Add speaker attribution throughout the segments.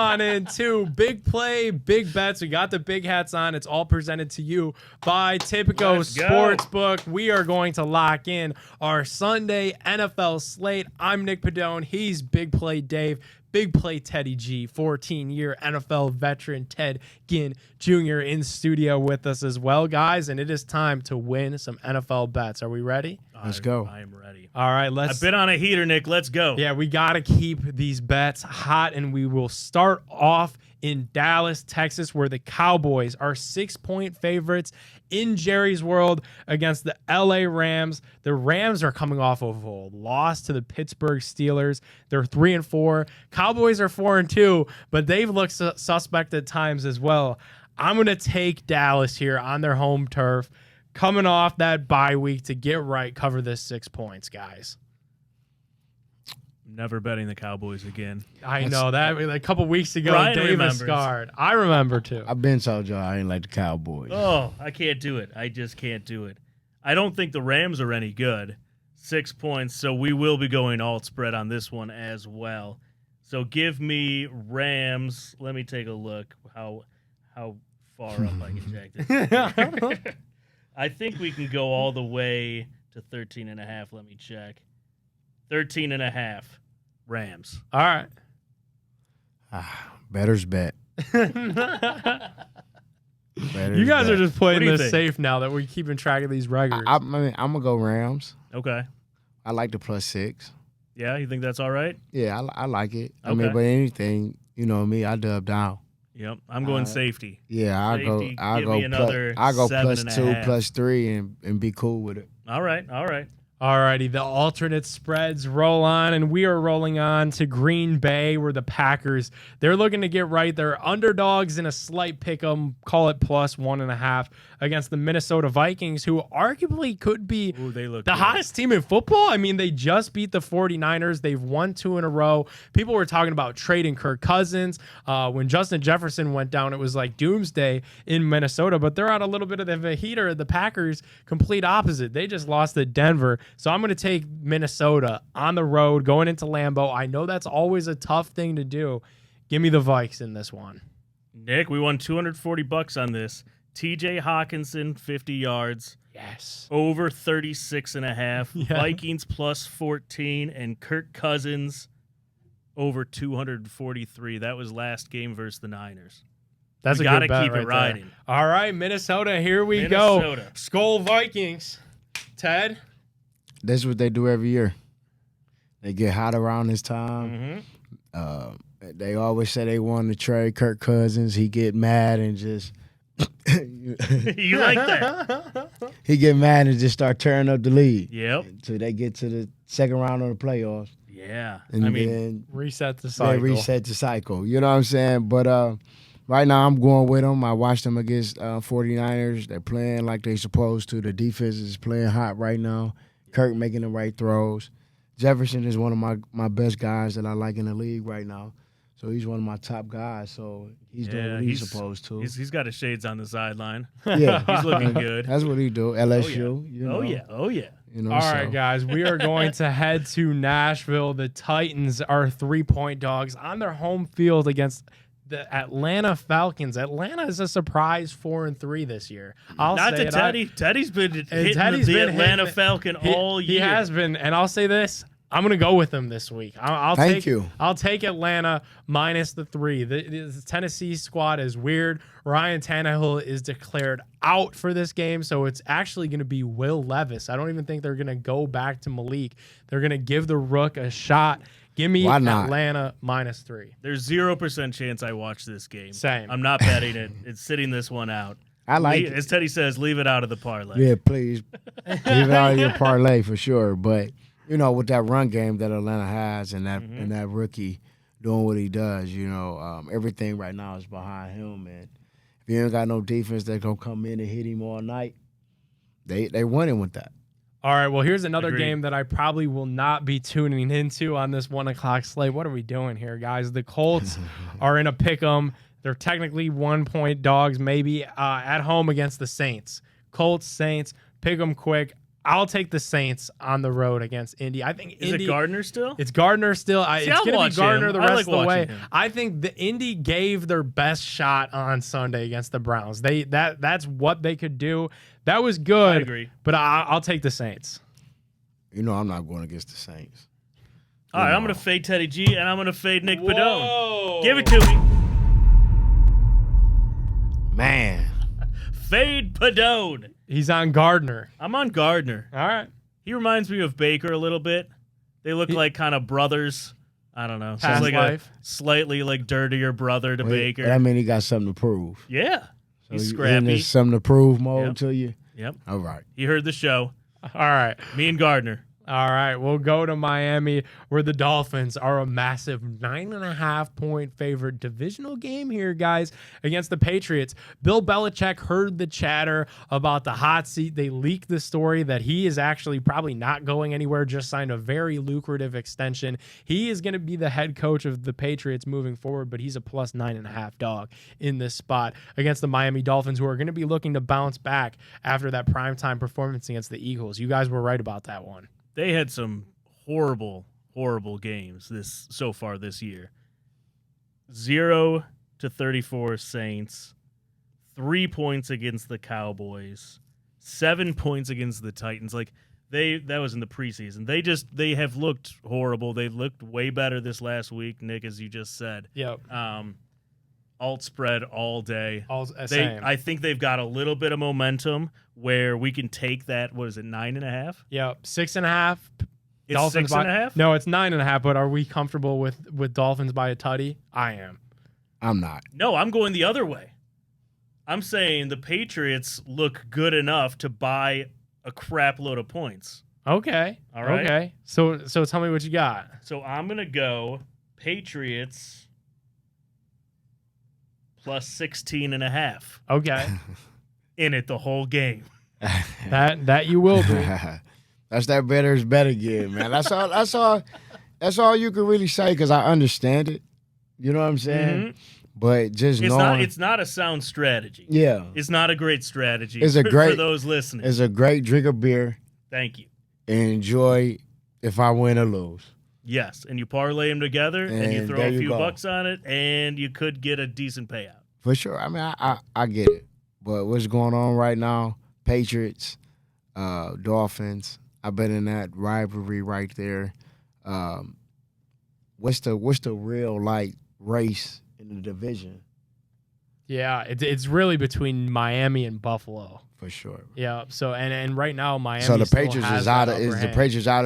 Speaker 1: on into Big Play, Big Bets. We got the big hats on. It's all presented to you by Tipico Sportsbook. We are going to lock in our Sunday NFL slate. I'm Nick Pedone. He's Big Play Dave. Big Play Teddy G, 14-year NFL veteran Ted Ginn Jr. in studio with us as well, guys. And it is time to win some NFL bets. Are we ready?
Speaker 2: Let's go.
Speaker 3: I am ready.
Speaker 1: All right, let's.
Speaker 3: I've been on a heater, Nick. Let's go.
Speaker 1: Yeah, we got to keep these bets hot, and we will start off in Dallas, Texas, where the Cowboys are 6-point favorites in Jerry's World against the LA Rams. The Rams are coming off of a loss to the Pittsburgh Steelers. They're 3-4. Cowboys are 4-2, but they've looked suspect at times as well. I'm going to take Dallas here on their home turf, coming off that bye week to get right, cover this 6 points, guys.
Speaker 3: Never betting the Cowboys again.
Speaker 1: I know that a couple weeks ago,
Speaker 3: Brian
Speaker 1: Dave
Speaker 3: remembers.
Speaker 1: scarred. I remember too.
Speaker 2: I've been told y'all I ain't like the Cowboys.
Speaker 3: Oh, I can't do it. I just can't do it. I don't think the Rams are any good. 6 points, so we will be going alt spread on this one as well. So give me Rams. Let me take a look how far up I can jack this. I think we can go all the way to 13.5. Let me check. 13.5. Rams.
Speaker 1: All right.
Speaker 2: Better's bet.
Speaker 1: You guys are just playing this safe now that we're keeping track of these records.
Speaker 2: I mean, I'm going to go Rams.
Speaker 3: Okay.
Speaker 2: I like the +6.
Speaker 3: Yeah, you think that's all right?
Speaker 2: Yeah, I like it. I
Speaker 3: Okay.
Speaker 2: mean, but anything, you know me, I dub down.
Speaker 3: Yep. I'm going safety.
Speaker 2: Yeah, I'll go
Speaker 3: Give me another
Speaker 2: +2,
Speaker 3: 7.5.
Speaker 2: +3 and be cool with it.
Speaker 3: All right.
Speaker 1: Alrighty, the alternate spreads roll on, and we are rolling on to Green Bay, where the Packers, they're looking to get right. They're underdogs in a slight pick 'em, call it +1.5, against the Minnesota Vikings, who arguably could be
Speaker 3: They look
Speaker 1: the
Speaker 3: good.
Speaker 1: hottest team in football. I mean, they just beat the 49ers. They've won 2 in a row. People were talking about trading Kirk Cousins. When Justin Jefferson went down, it was like doomsday in Minnesota, but they're on a little bit of a heater. The Packers, complete opposite. They just lost to Denver. So I'm going to take Minnesota on the road, going into Lambeau. I know that's always a tough thing to do. Give me the Vikes in this one.
Speaker 3: Nick, we won $240 on this. TJ Hawkinson, 50 yards.
Speaker 1: Yes.
Speaker 3: Over 36.5.
Speaker 1: Yeah.
Speaker 3: Vikings +14. And Kirk Cousins over 243. That was last game versus the Niners.
Speaker 1: That's
Speaker 3: we
Speaker 1: a
Speaker 3: gotta
Speaker 1: good bet
Speaker 3: keep it
Speaker 1: right
Speaker 3: riding.
Speaker 1: there. All right, Minnesota, here we go.
Speaker 3: Minnesota.
Speaker 1: Skull Vikings. Ted?
Speaker 2: That's what they do every year. They get hot around this time. They always say they want to trade Kirk Cousins. He get mad and just
Speaker 3: You like that?
Speaker 2: he get mad and just start tearing up the lead.
Speaker 3: Yep.
Speaker 2: So they get to the second round of the playoffs.
Speaker 3: Yeah.
Speaker 2: And
Speaker 3: I mean,
Speaker 2: then
Speaker 1: Reset the
Speaker 2: they
Speaker 1: cycle.
Speaker 2: reset the cycle. You know what I'm saying? But right now I'm going with them. I watched them against 49ers. They're playing like they're supposed to. The defense is playing hot right now. Kirk making the right throws. Jefferson is one of my best guys that I like in the league right now. So he's one of my top guys. So he's doing what he's supposed to.
Speaker 3: He's got his shades on the sideline.
Speaker 2: Yeah.
Speaker 3: He's looking good.
Speaker 2: That's what he do. LSU. You know,
Speaker 3: Oh, yeah.
Speaker 2: You know,
Speaker 1: All right, guys, we are going to head to Nashville. The Titans are 3-point dogs on their home field against the Atlanta Falcons. Atlanta is a surprise 4-3 this year.
Speaker 3: Not to Teddy. Teddy's been hitting the Atlanta Falcon all year.
Speaker 1: He has been, and I'll say this. I'm going to go with him this week. I'll
Speaker 2: Thank you.
Speaker 1: I'll take Atlanta minus the 3. The Tennessee squad is weird. Ryan Tannehill is declared out for this game, so it's actually going to be Will Levis. I don't even think they're going to go back to Malik. They're going to give the Rook a shot. Give me Atlanta minus 3.
Speaker 3: There's 0% chance I watch this game.
Speaker 1: Same.
Speaker 3: I'm not betting it. It's sitting this one out.
Speaker 2: I like it.
Speaker 3: As Teddy says, leave it out of the parlay.
Speaker 2: Yeah, please. Leave it out of your parlay for sure. But, you know, with that run game that Atlanta has and that rookie doing what he does, you know, everything right now is behind him. And if you ain't got no defense that's going to come in and hit him all night, they winning with that.
Speaker 1: All right, well, here's another
Speaker 3: Agreed.
Speaker 1: game that I probably will not be tuning into on this 1 o'clock slate. What are we doing here, guys? The Colts are in a pick 'em. They're technically 1-point dogs, maybe at home against the Saints. Colts, Saints, pick 'em quick. I'll take the Saints on the road against Indy. I think
Speaker 3: Is
Speaker 1: Indy,
Speaker 3: it Gardner still?
Speaker 1: It's Gardner still.
Speaker 3: See,
Speaker 1: It's
Speaker 3: I'll
Speaker 1: going to
Speaker 3: watch
Speaker 1: be Gardner
Speaker 3: him.
Speaker 1: the
Speaker 3: I
Speaker 1: rest
Speaker 3: like
Speaker 1: of the way.
Speaker 3: watching him.
Speaker 1: I think the Indy gave their best shot on Sunday against the Browns. That's what they could do. That was good.
Speaker 3: I agree.
Speaker 1: But I'll take the Saints.
Speaker 2: You know I'm not going against the Saints.
Speaker 3: All right, I'm going to fade Teddy G, and I'm going to fade Nick Pedone.
Speaker 1: Whoa.
Speaker 3: Give it to me.
Speaker 2: Man.
Speaker 3: Fade Pedone.
Speaker 1: He's on Gardner.
Speaker 3: I'm on Gardner.
Speaker 1: All right.
Speaker 3: He reminds me of Baker a little bit. They look like kind of brothers. I don't know.
Speaker 1: Past
Speaker 3: Sounds like
Speaker 1: life.
Speaker 3: a slightly like dirtier brother to Baker.
Speaker 2: I mean, he got something to prove.
Speaker 3: Yeah.
Speaker 2: So
Speaker 3: He's
Speaker 2: in
Speaker 3: scrappy.
Speaker 2: this something to prove mode
Speaker 3: Yep.
Speaker 2: to you.
Speaker 3: Yep.
Speaker 2: All right.
Speaker 3: He heard the show.
Speaker 1: All right.
Speaker 3: Me and Gardner.
Speaker 1: All right, we'll go to Miami, where the Dolphins are a massive 9.5-point favorite. Divisional game here, guys, against the Patriots. Bill Belichick heard the chatter about the hot seat. They leaked the story that he is actually probably not going anywhere, just signed a very lucrative extension. He is going to be the head coach of the Patriots moving forward, but he's a plus 9.5 dog in this spot against the Miami Dolphins, who are going to be looking to bounce back after that primetime performance against the Eagles. You guys were right about that one.
Speaker 3: They had some horrible, horrible games so far this year. 0-34 Saints, 3 points against the Cowboys, 7 points against the Titans. Like that was in the preseason. They have looked horrible. They've looked way better this last week, Nick, as you just said.
Speaker 1: Yep.
Speaker 3: Alt spread all day.
Speaker 1: Same.
Speaker 3: I think they've got a little bit of momentum where we can take that. What is it, 9.5?
Speaker 1: Yep, 6.5.
Speaker 3: It's
Speaker 1: Dolphins
Speaker 3: 6.5?
Speaker 1: No, it's 9.5. But are we comfortable with Dolphins by a tutty? I am.
Speaker 2: I'm not.
Speaker 3: No, I'm going the other way. I'm saying the Patriots look good enough to buy a crap load of points.
Speaker 1: Okay.
Speaker 3: All right.
Speaker 1: Okay. So tell me what you got.
Speaker 3: So I'm going to go Patriots plus 16.5
Speaker 1: Okay.
Speaker 3: in it the whole game.
Speaker 1: that you will do.
Speaker 2: That's that better is better game, man. That's all you can really say because I understand it. You know what I'm saying?
Speaker 3: Mhm.
Speaker 2: But just knowing
Speaker 3: It's not a sound strategy.
Speaker 2: yeah,
Speaker 3: It's not a great strategy.
Speaker 2: It's a
Speaker 3: for
Speaker 2: great-
Speaker 3: those listening.
Speaker 2: it's a great drink of beer
Speaker 3: Thank you.
Speaker 2: and enjoy if I win or lose.
Speaker 3: Yes, and you parlay them together, and you
Speaker 2: And
Speaker 3: throw
Speaker 2: there
Speaker 3: a
Speaker 2: you
Speaker 3: few
Speaker 2: go.
Speaker 3: bucks on it, and you could get a decent payout.
Speaker 2: For sure. I mean, I get it. But what's going on right now, Patriots, Dolphins, I bet in that rivalry right there. What's the real like race in the division?
Speaker 1: Yeah, it's really between Miami and Buffalo.
Speaker 2: For sure.
Speaker 1: Yeah. So and right now Miami.
Speaker 2: So the
Speaker 1: still
Speaker 2: Patriots
Speaker 1: has
Speaker 2: is
Speaker 1: that
Speaker 2: out of
Speaker 1: upper hand.
Speaker 2: Patriots out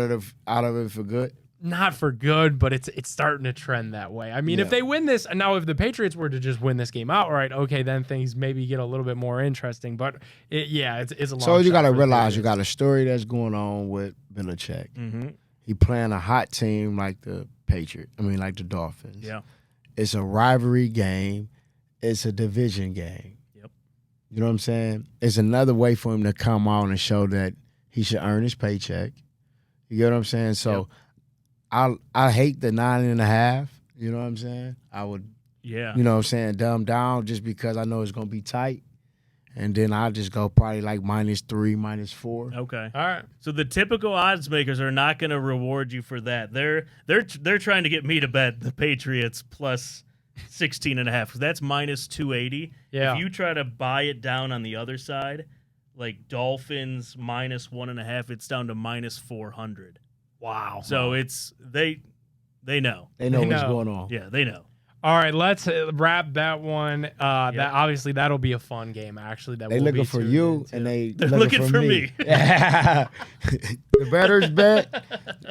Speaker 2: of it for good?
Speaker 1: Not for good, but it's starting to trend that way. I mean, if
Speaker 2: Yeah.
Speaker 1: they win this, now if the Patriots were to just win this game outright, okay, then things maybe get a little bit more interesting. But it's a long
Speaker 2: So you
Speaker 1: shot
Speaker 2: got to
Speaker 1: for the
Speaker 2: realize you
Speaker 1: Patriots.
Speaker 2: got a story that's going on with Belichick.
Speaker 3: Mm-hmm.
Speaker 2: He playing a hot team like the like the Dolphins.
Speaker 3: Yeah.
Speaker 2: It's a rivalry game. It's a division game.
Speaker 3: Yep.
Speaker 2: You know what I'm saying? It's another way for him to come out and show that he should earn his paycheck. You get what I'm saying? So I hate the 9.5. You know what I'm saying? I would,
Speaker 3: Yeah.
Speaker 2: you know what I'm saying, dumb down just because I know it's going to be tight. And then I'll just go probably like -3, -4.
Speaker 3: Okay.
Speaker 1: All right.
Speaker 3: So the typical odds makers are not going to reward you for that. They're trying to get me to bet the Patriots plus 16.5 because that's -280.
Speaker 1: Yeah.
Speaker 3: If you try to buy it down on the other side, like Dolphins -1.5, it's down to -400.
Speaker 1: Wow.
Speaker 3: So it's they know.
Speaker 2: They know
Speaker 1: They
Speaker 2: what's
Speaker 1: know.
Speaker 2: going on.
Speaker 3: Yeah, they know.
Speaker 1: All right, let's wrap that one. That obviously that'll be a fun game. Actually, that
Speaker 2: They
Speaker 1: we'll
Speaker 2: looking
Speaker 1: be
Speaker 2: for
Speaker 1: tuned
Speaker 2: you,
Speaker 1: into.
Speaker 2: and
Speaker 3: They're looking for me.
Speaker 2: the better's bet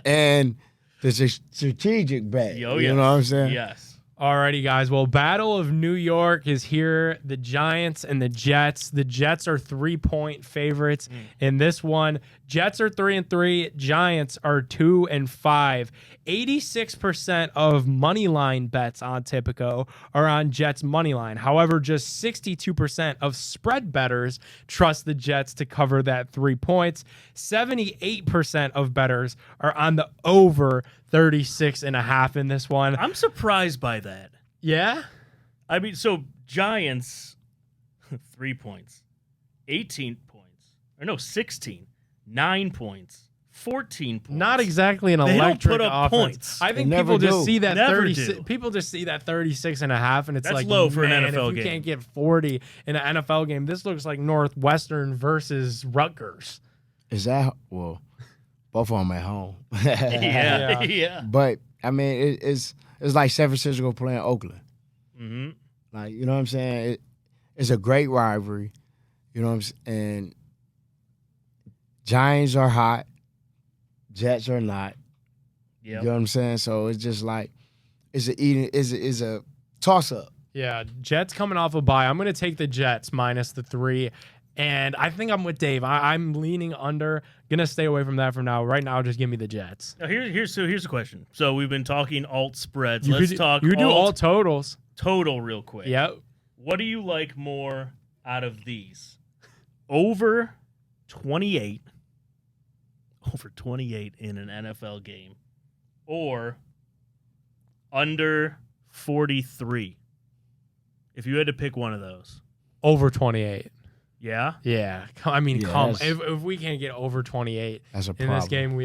Speaker 2: and the strategic bet.
Speaker 3: Oh,
Speaker 2: you
Speaker 3: yes.
Speaker 2: know what I'm saying?
Speaker 3: Yes.
Speaker 1: Alrighty, guys. Well, Battle of New York is here. The Giants and the Jets. The Jets are 3-point favorites in this one. Jets are 3-3. Giants are 2-5. 86% of money line bets on Tipico are on Jets money line. However, just 62% of spread bettors trust the Jets to cover that 3 points. 78% of bettors are on the over 36.5 in this one.
Speaker 3: I'm surprised by that.
Speaker 1: Yeah?
Speaker 3: I mean, so Giants, 3 points, 18 points, or no, 16. 9 points, 14 points.
Speaker 1: Not exactly an
Speaker 3: They don't
Speaker 1: electric
Speaker 3: put up
Speaker 1: offense.
Speaker 3: points.
Speaker 1: I think
Speaker 2: They
Speaker 1: people
Speaker 2: never
Speaker 1: just
Speaker 2: do.
Speaker 1: see that
Speaker 3: Never
Speaker 1: 36.
Speaker 3: do.
Speaker 1: People just see that 36 and a half, and it's
Speaker 3: That's
Speaker 1: like
Speaker 3: low for an
Speaker 1: man,
Speaker 3: NFL
Speaker 1: if you
Speaker 3: game.
Speaker 1: can't get 40 in an NFL game, this looks like Northwestern versus Rutgers.
Speaker 2: Is that both of them at home?
Speaker 3: Yeah,
Speaker 1: Yeah.
Speaker 3: yeah.
Speaker 2: But I mean, it's like San Francisco playing Oakland.
Speaker 3: Mm-hmm.
Speaker 2: Like, you know what I'm saying? It's a great rivalry. You know what I'm saying? And Giants are hot, Jets are not.
Speaker 3: Yep.
Speaker 2: You know what I'm saying? So it's just like it's a toss up.
Speaker 1: Yeah, Jets coming off a bye. I'm going to take the Jets minus the 3. And I think I'm with Dave. I'm leaning under. Gonna stay away from that for now. Right now, just give me the Jets.
Speaker 3: Now here's the question. So we've been talking alt spreads.
Speaker 1: You
Speaker 3: Let's
Speaker 1: could-
Speaker 3: talk.
Speaker 1: You do all
Speaker 3: alt
Speaker 1: totals.
Speaker 3: total real quick.
Speaker 1: Yep.
Speaker 3: What do you like more out of these? Over 28. Over 28 in an NFL game, or under 43. If you had to pick one of those,
Speaker 1: Over 28.
Speaker 3: yeah.
Speaker 1: Yeah. I mean,
Speaker 2: Yeah,
Speaker 1: come.
Speaker 2: that's-
Speaker 1: If we can't get over 28
Speaker 2: That's a
Speaker 1: in
Speaker 2: problem.
Speaker 1: this game, we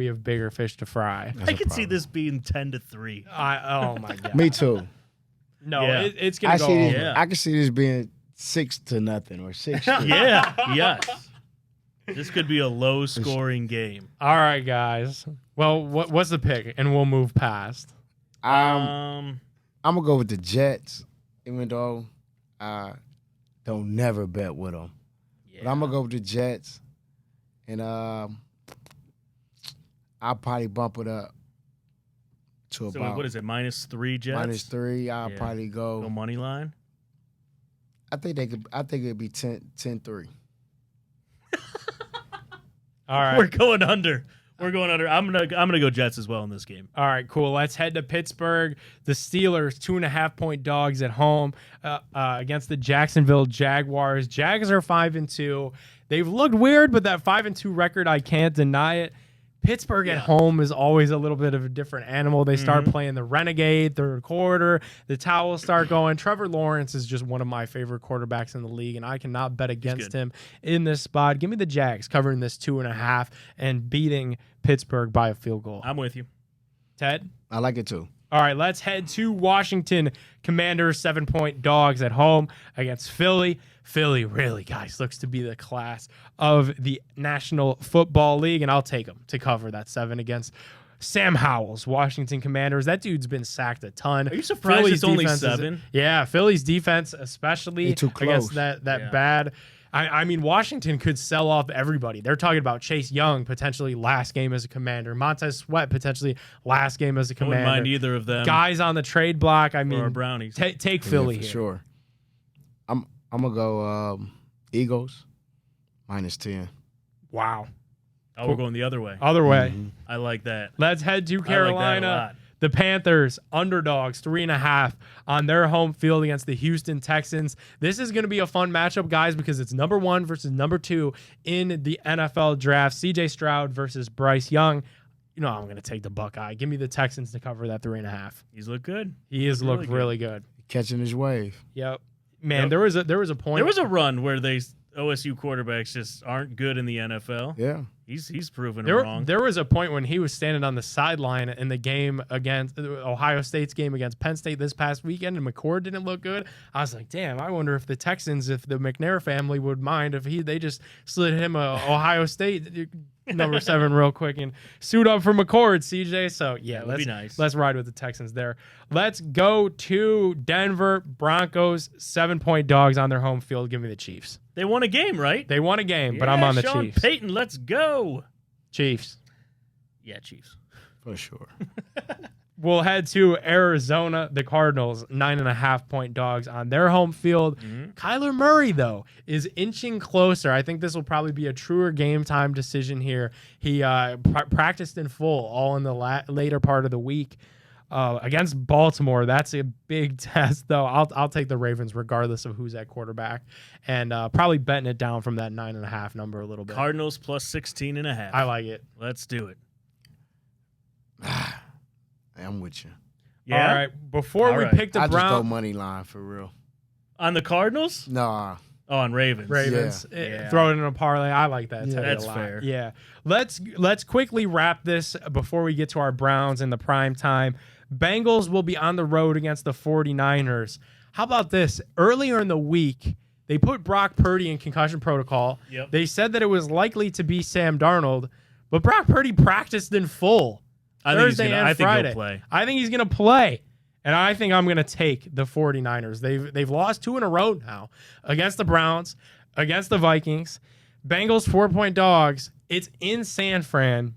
Speaker 1: have bigger fish to fry.
Speaker 2: That's
Speaker 3: I
Speaker 2: a
Speaker 3: could see
Speaker 2: problem.
Speaker 3: this being 10-3.
Speaker 1: Oh my god.
Speaker 2: Me too.
Speaker 1: No,
Speaker 3: Yeah.
Speaker 1: it's gonna
Speaker 2: I
Speaker 1: go
Speaker 2: see this.
Speaker 1: over.
Speaker 3: Yeah.
Speaker 2: I can see this being 6-0 or 6.
Speaker 3: Yeah. Yes. This could be a low-scoring game.
Speaker 1: All right, guys. Well, what's the pick? And we'll move past.
Speaker 2: I'm gonna go with the Jets, even though I don't never bet with them.
Speaker 3: Yeah.
Speaker 2: But I'm gonna go with the Jets, and I'll probably bump it up to
Speaker 3: So
Speaker 2: about
Speaker 3: what is it? -3 Jets.
Speaker 2: -3. I'll
Speaker 3: Yeah.
Speaker 2: probably
Speaker 3: Go
Speaker 2: go.
Speaker 3: money line.
Speaker 2: I think it'd be 10-3.
Speaker 1: All right.
Speaker 3: We're going under. We're going under. I'm gonna go Jets as well in this game.
Speaker 1: All right, cool. Let's head to Pittsburgh. The Steelers, 2.5-point dogs at home against the Jacksonville Jaguars. Jags are 5-2. They've looked weird, but that 5-2 record, I can't deny it. Pittsburgh at home is always a little bit of a different animal. They start playing the Renegade third quarter. The towels start going. Trevor Lawrence is just one of my favorite quarterbacks in the league, and I cannot bet against him in this spot. Give me the Jags covering this 2.5 and beating Pittsburgh by a field goal.
Speaker 3: I'm with you.
Speaker 1: Ted?
Speaker 2: I like it too.
Speaker 1: All right, let's head to Washington. Commanders, 7-point dogs at home against Philly. Philly really, guys, looks to be the class of the National Football League, and I'll take them to cover that 7 against Sam Howell's Washington Commanders. That dude's been sacked a ton.
Speaker 3: Are you surprised it's only 7?
Speaker 1: Yeah, Philly's defense, especially
Speaker 2: They too
Speaker 1: against
Speaker 2: close.
Speaker 1: that
Speaker 3: Yeah.
Speaker 1: bad. I mean, Washington could sell off everybody. They're talking about Chase Young potentially last game as a Commander, Montez Sweat potentially last game as a
Speaker 3: I wouldn't
Speaker 1: Commander.
Speaker 3: mind either of them.
Speaker 1: Guys on the trade block. I
Speaker 3: for our
Speaker 1: mean,
Speaker 3: brownies.
Speaker 1: take Philly
Speaker 2: for
Speaker 1: here.
Speaker 2: sure. I'm gonna go Eagles -10.
Speaker 1: Wow.
Speaker 3: Oh, we're going the other way.
Speaker 1: Other way.
Speaker 3: I like that.
Speaker 1: Let's head to
Speaker 3: I like that a
Speaker 1: Carolina.
Speaker 3: lot.
Speaker 1: The Panthers, underdogs, 3.5 on their home field against the Houston Texans. This is going to be a fun matchup, guys, because it's number 1 versus number 2 in the NFL draft. CJ Stroud versus Bryce Young. You know, I'm going to take the Buckeye. Give me the Texans to cover that 3.5.
Speaker 3: He's looked good.
Speaker 1: He has
Speaker 3: Looked
Speaker 1: looked
Speaker 3: really
Speaker 1: really good.
Speaker 2: Catching his wave.
Speaker 1: Yep. Man,
Speaker 3: Yep.
Speaker 1: there was a point.
Speaker 3: There was a run where OSU quarterbacks just aren't good in the NFL.
Speaker 2: Yeah.
Speaker 3: He's proven them wrong.
Speaker 1: There was a point when he was standing on the sideline in the game against Ohio State's game against Penn State this past weekend, and McCord didn't look good. I was like, damn, I wonder if the Texans, if the McNair family would mind if they just slid him a Ohio State number 7 real quick and suit up for McCord, CJ. So yeah,
Speaker 3: That'd be nice.
Speaker 1: let's ride with the Texans there. Let's go to Denver Broncos, 7-point dogs on their home field. Give me the Chiefs.
Speaker 3: They won a game, right?
Speaker 1: They won a game, but I'm on the
Speaker 3: Sean
Speaker 1: Chiefs.
Speaker 3: Payton, let's go.
Speaker 1: Chiefs.
Speaker 3: Yeah, Chiefs.
Speaker 2: For sure.
Speaker 1: We'll head to Arizona. The Cardinals, 9.5-point dogs on their home field. Kyler Murray, though, is inching closer. I think this will probably be a truer game time decision here. He practiced in full all in the later part of the week against Baltimore. That's a big test, though. I'll take the Ravens regardless of who's at quarterback, and probably betting it down from that 9.5 number a little bit.
Speaker 3: Cardinals plus 16.5.
Speaker 1: I like it.
Speaker 3: Let's do it.
Speaker 2: I'm with you.
Speaker 3: Yeah.
Speaker 1: All right. Before
Speaker 3: All
Speaker 1: we
Speaker 3: right.
Speaker 1: pick the
Speaker 2: I just go
Speaker 1: Browns.
Speaker 2: money line for real.
Speaker 3: On the Cardinals?
Speaker 2: Nah.
Speaker 3: Oh, on Ravens.
Speaker 1: Ravens.
Speaker 3: Yeah.
Speaker 1: Throw it in a parlay. I like that.
Speaker 2: Yeah.
Speaker 1: Teddy,
Speaker 3: That's
Speaker 1: a lot.
Speaker 3: fair.
Speaker 1: Yeah. Let's quickly wrap this before we get to our Browns in the prime time. Bengals will be on the road against the 49ers. How about this? Earlier in the week, they put Brock Purdy in concussion protocol.
Speaker 3: Yep.
Speaker 1: They said that it was likely to be Sam Darnold, but Brock Purdy practiced in full Thursday and Friday.
Speaker 3: He'll play.
Speaker 1: I think he's going to play. And I think I'm going to take the 49ers. They've lost 2 in a row now against the Browns, against the Vikings. Bengals 4-point dogs. It's in San Fran.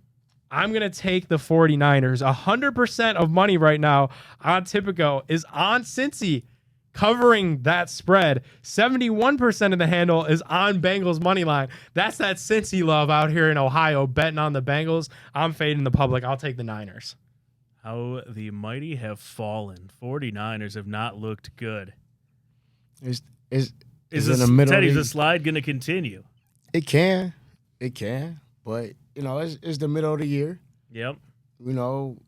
Speaker 1: I'm going to take the 49ers. 100% of money right now on Tipico is on Cincy covering that spread. 71% of the handle is on Bengals money line. That's that Cincy love out here in Ohio betting on the Bengals. I'm fading the public. I'll take the Niners.
Speaker 3: How the mighty have fallen. 49ers have not looked good.
Speaker 2: Is
Speaker 3: Is
Speaker 2: in
Speaker 3: this,
Speaker 2: the middle
Speaker 3: Teddy,
Speaker 2: of
Speaker 3: is
Speaker 2: the-
Speaker 3: the slide going to continue?
Speaker 2: It can, but it's the middle of the year.
Speaker 3: Yep.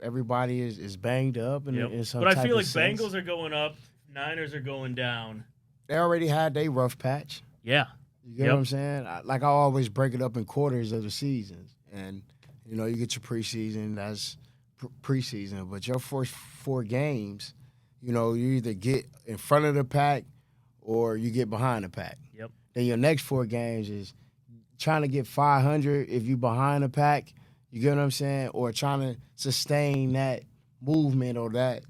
Speaker 2: Everybody is banged up, and in some
Speaker 3: But I
Speaker 2: type
Speaker 3: feel
Speaker 2: of
Speaker 3: like
Speaker 2: sense.
Speaker 3: Bengals are going up, Niners are going down.
Speaker 2: They already had their rough patch.
Speaker 3: Yeah.
Speaker 2: You get what I'm saying? I always break it up in quarters of the season, and you get your preseason. That's preseason, but your first 4 games, you either get in front of the pack or you get behind the pack.
Speaker 3: Yep.
Speaker 2: Then your next 4 games is trying to get 500 if you behind the pack. You get what I'm saying? Or trying to sustain that movement or that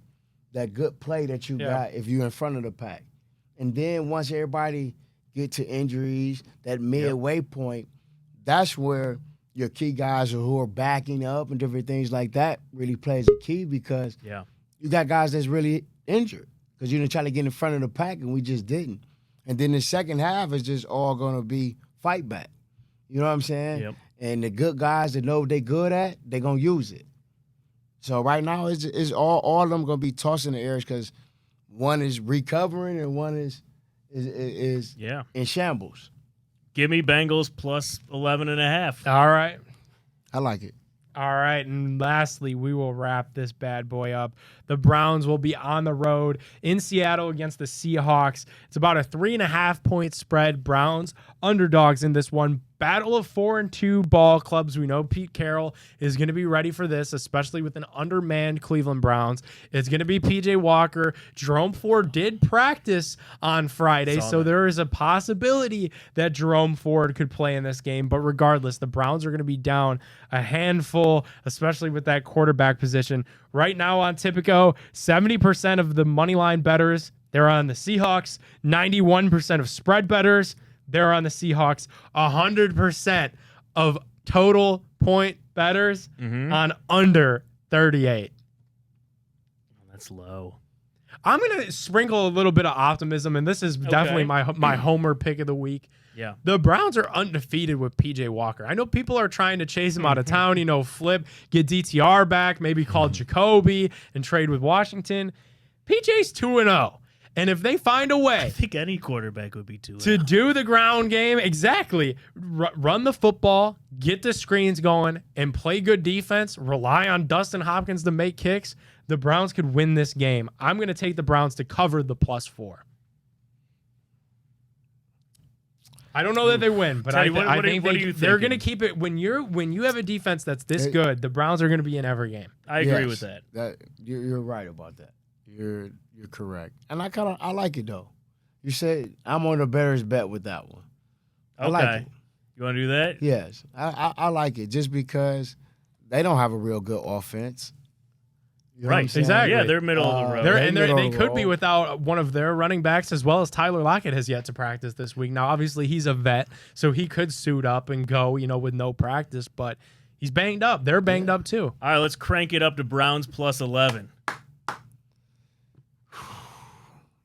Speaker 2: good play that you got if you're in front of the pack. And then once everybody get to injuries, that midway point, that's where your key guys who are backing up and different things like that really plays a key, because you got guys that's really injured because you didn't try to get in front of the pack and we just didn't. And then the second half is just all going to be fight back. You know what I'm saying?
Speaker 3: Yep.
Speaker 2: And the good guys that know what they're good at, they're going to use it. So right now, it's all of them going to be tossing the airs because one is recovering and one is in shambles.
Speaker 3: Give me Bengals plus 11.5.
Speaker 1: All right.
Speaker 2: I like it.
Speaker 1: All right, and lastly, we will wrap this bad boy up. The Browns will be on the road in Seattle against the Seahawks. It's about a 3.5-point spread. Browns underdogs in this one. Battle of 4-2 ball clubs. We know Pete Carroll is going to be ready for this, especially with an undermanned Cleveland Browns. It's going to be P.J. Walker. Jerome Ford did practice on Friday, so there is a possibility that Jerome Ford could play in this game. But regardless, the Browns are going to be down a handful, especially with that quarterback position. Right now on Tipico, 70% of the moneyline bettors, they're on the Seahawks. 91% of spread bettors, they're on the Seahawks. 100% of total point bettors on under 38.
Speaker 3: That's low.
Speaker 1: I'm going to sprinkle a little bit of optimism, and this is definitely my homer pick of the week.
Speaker 3: Yeah.
Speaker 1: The Browns are undefeated with P.J. Walker. I know people are trying to chase him out of town, flip, get DTR back, maybe call Jacoby and trade with Washington. P.J.'s 2-0. And if they find a way
Speaker 3: I think any quarterback would be
Speaker 1: to do the ground game, exactly, run the football, get the screens going, and play good defense, rely on Dustin Hopkins to make kicks, the Browns could win this game. I'm going to take the Browns to cover the +4. I don't know that they win, but
Speaker 3: Teddy,
Speaker 1: I
Speaker 3: what
Speaker 1: think
Speaker 3: are you
Speaker 1: they're going to
Speaker 3: thinking?
Speaker 1: keep it. When you have a defense that's this good, the Browns are going to be in every game.
Speaker 3: I agree
Speaker 2: Yes,
Speaker 3: with that.
Speaker 2: You're right about that. You're correct, and I like it though. You said I'm on the bettors bet with that one. I like it.
Speaker 3: You want to do that?
Speaker 2: Yes, I like it just because they don't have a real good offense. You know what I'm saying?
Speaker 1: Exactly.
Speaker 3: Yeah, they're middle of the road.
Speaker 1: They could be without one of their running backs, as well as Tyler Lockett has yet to practice this week. Now, obviously, he's a vet, so he could suit up and go, with no practice, but he's banged up. They're banged up too.
Speaker 3: All right, let's crank it up to Browns plus 11.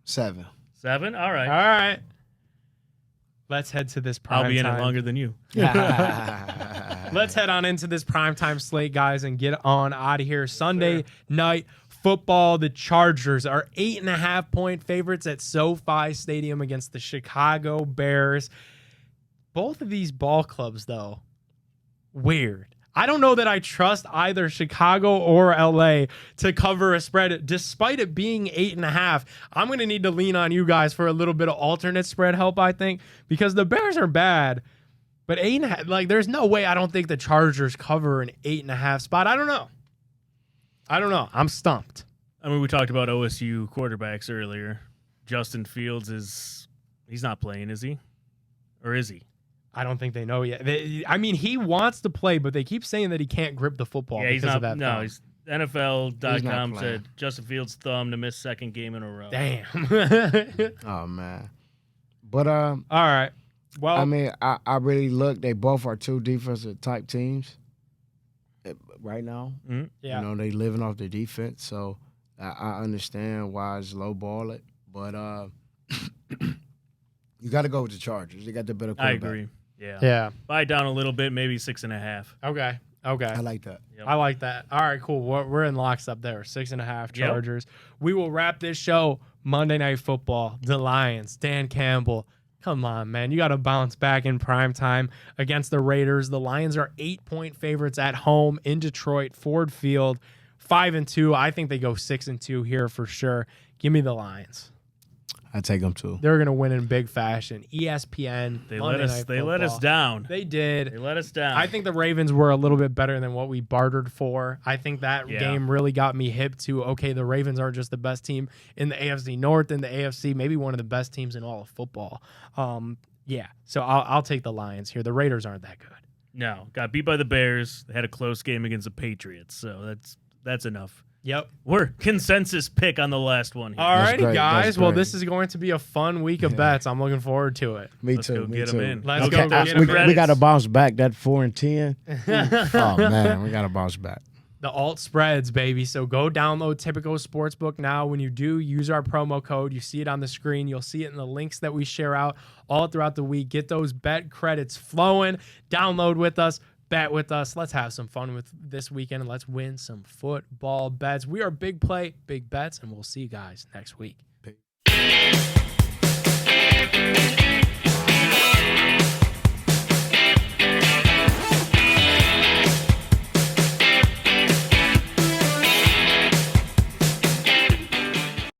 Speaker 2: 7.
Speaker 3: 7? All right.
Speaker 1: All right. Let's head to this prime
Speaker 3: I'll be in
Speaker 1: time.
Speaker 3: it longer than you.
Speaker 1: Let's head on into this primetime slate, guys, and get on out of here. Sunday night football. The Chargers are 8.5-point favorites at SoFi Stadium against the Chicago Bears. Both of these ball clubs, though, weird. I don't know that I trust either Chicago or LA to cover a spread, despite it being 8.5. I'm going to need to lean on you guys for a little bit of alternate spread help, I think, because the Bears are bad. But 8.5, like, there's no way I don't think the Chargers cover an 8.5 spot. I don't know. I'm stumped.
Speaker 3: I mean, we talked about OSU quarterbacks earlier. Justin Fields he's not playing, is he? Or is he?
Speaker 1: I don't think they know yet. I mean, he wants to play, but they keep saying that he can't grip the football
Speaker 3: Yeah, he's
Speaker 1: because
Speaker 3: not.
Speaker 1: of that.
Speaker 3: No,
Speaker 1: thumb.
Speaker 3: he's NFL.com
Speaker 2: He's
Speaker 3: said Justin Fields' thumb to miss second game in a row.
Speaker 1: Damn.
Speaker 2: Oh man. But
Speaker 1: All right. Well,
Speaker 2: I mean, I really look. They both are two defensive type teams right now.
Speaker 3: Mm-hmm.
Speaker 1: yeah.
Speaker 2: You know, they living off the defense, so I understand why it's low ball it. But you got to go with the Chargers. They got the better
Speaker 3: I
Speaker 2: quarterback.
Speaker 3: agree. Yeah.
Speaker 1: Yeah.
Speaker 3: Buy down a little bit, maybe 6.5.
Speaker 1: Okay.
Speaker 2: I like that.
Speaker 3: Yep.
Speaker 1: I like that. All right, cool. We're in lockstep there. 6.5 Chargers. We will wrap this show Monday Night Football. The Lions, Dan Campbell. Come on, man. You got to bounce back in prime time against the Raiders. The Lions are 8-point favorites at home in Detroit, Ford Field. 5-2. I think they go 6-2 here for sure. Give me the Lions.
Speaker 2: I take them too.
Speaker 1: They're gonna win in big fashion. ESPN.
Speaker 3: They
Speaker 1: Monday
Speaker 3: let us.
Speaker 1: Night
Speaker 3: They let us
Speaker 1: Football.
Speaker 3: down.
Speaker 1: They did.
Speaker 3: They let us down.
Speaker 1: I think the Ravens were a little bit better than what we bartered for. I think that
Speaker 3: Yeah.
Speaker 1: game really got me hip to, okay, the Ravens aren't just the best team in the AFC North, in the AFC, maybe one of the best teams in all of football. Yeah, so I'll take the Lions here. The Raiders aren't that good.
Speaker 3: No, got beat by the Bears. They had a close game against the Patriots, so that's enough.
Speaker 1: Yep.
Speaker 3: We're consensus pick on the last one here.
Speaker 1: All
Speaker 2: That's
Speaker 1: righty,
Speaker 2: great.
Speaker 1: guys.
Speaker 2: That's
Speaker 1: Well,
Speaker 2: great.
Speaker 1: this is going to be a fun week of bets. I'm looking forward to it.
Speaker 2: Me
Speaker 3: Let's
Speaker 2: too.
Speaker 3: go
Speaker 2: me
Speaker 3: get
Speaker 2: too.
Speaker 3: 'em in.
Speaker 1: Let's
Speaker 3: Okay,
Speaker 1: go get 'em in.
Speaker 2: We got to bounce back that 4-10. Oh man, we got to bounce back.
Speaker 1: The alt spreads, baby. So go download Typico Sportsbook now. When you do, use our promo code. You see it on the screen. You'll see it in the links that we share out all throughout the week. Get those bet credits flowing. Download with us. Bet with us. Let's have some fun with this weekend, and let's win some football bets. We are Big Play, Big Bets, and we'll see you guys next week.
Speaker 2: Peace.